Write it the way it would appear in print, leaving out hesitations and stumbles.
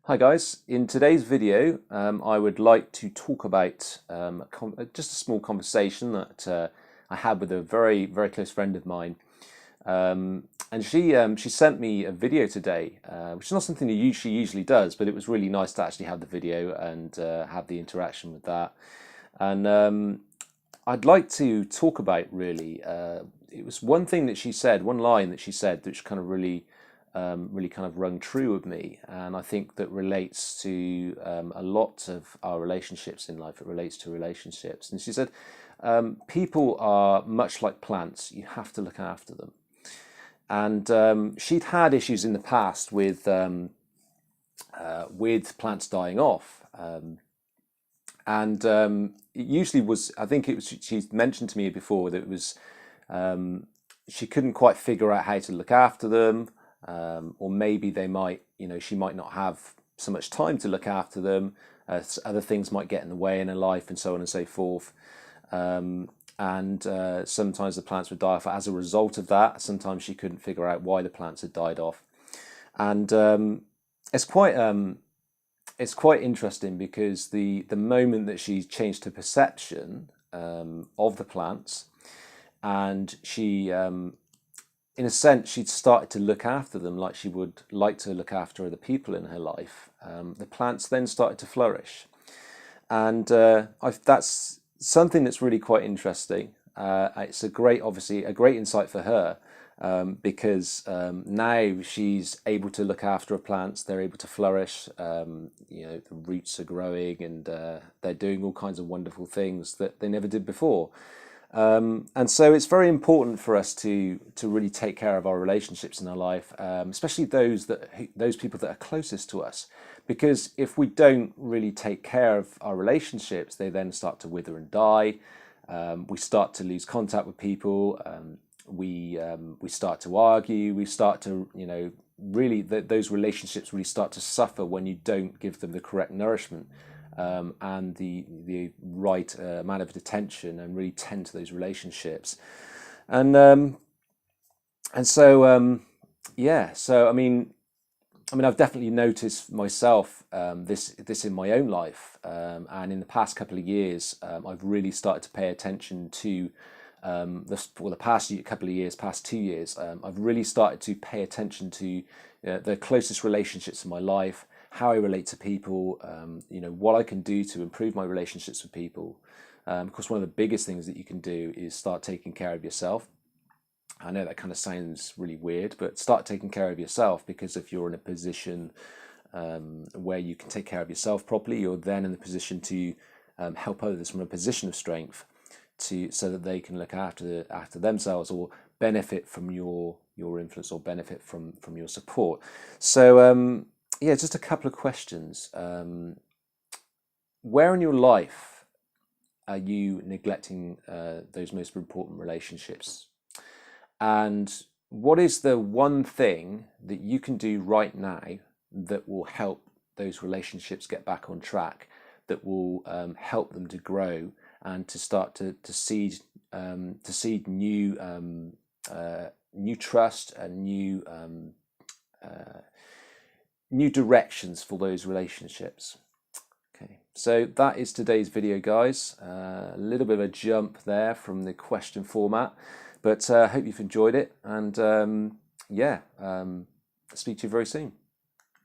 Hi guys, in today's video I would like to talk about just a small conversation that I had with a very close friend of mine, and she sent me a video today, which is not something that she usually does, but it was really nice to actually have the video and have the interaction with that. And I'd like to talk about really. It was one thing that she said, one line that she said, which kind of really kind of rung true with me, and I think that relates to a lot of our relationships in life. It relates to relationships, and she said, "People are much like plants. You have to look after them." And she'd had issues in the past with plants dying off. And it usually was, I think it was, she's mentioned to me before that it was, she couldn't quite figure out how to look after them, or maybe they might, she might not have so much time to look after them. Other things might get in the way in her life, and so on and so forth. And sometimes the plants would die off as a result of that. Sometimes she couldn't figure out why the plants had died off, and it's quite it's quite interesting because the moment that she changed her perception of the plants, and she in a sense she'd started to look after them like she would like to look after other people in her life, the plants then started to flourish. And that's something that's really quite interesting. It's obviously a great insight for her, because now she's able to look after her plants. They're able to flourish. The roots are growing, and they're doing all kinds of wonderful things that they never did before. And so it's very important for us to really take care of our relationships in our life, especially those people that are closest to us, because if we don't really take care of our relationships, they then start to wither and die. We start to lose contact with people. We start to argue. We start to really those relationships really start to suffer when you don't give them the correct nourishment, and the right amount of attention, and really tend to those relationships. And so I've definitely noticed myself, this in my own life, and in the past couple of years, I've really started to pay attention to the past couple of years, past 2 years. I've really started to pay attention to the closest relationships in my life, how I relate to people, what I can do to improve my relationships with people. Of course, one of the biggest things that you can do is start taking care of yourself. I know that kind of sounds really weird, but start taking care of yourself, because if you're in a position where you can take care of yourself properly, you're then in the position to help others from a position of strength, so that they can look after themselves, or benefit from your influence, or benefit from your support. So just a couple of questions. Where in your life are you neglecting those most important relationships? And what is the one thing that you can do right now that will help those relationships get back on track, that will help them to grow, and to start to seed new trust, and new directions for those relationships? Okay, so that is today's video, guys. A little bit of a jump there from the question format, but I hope you've enjoyed it, and speak to you very soon.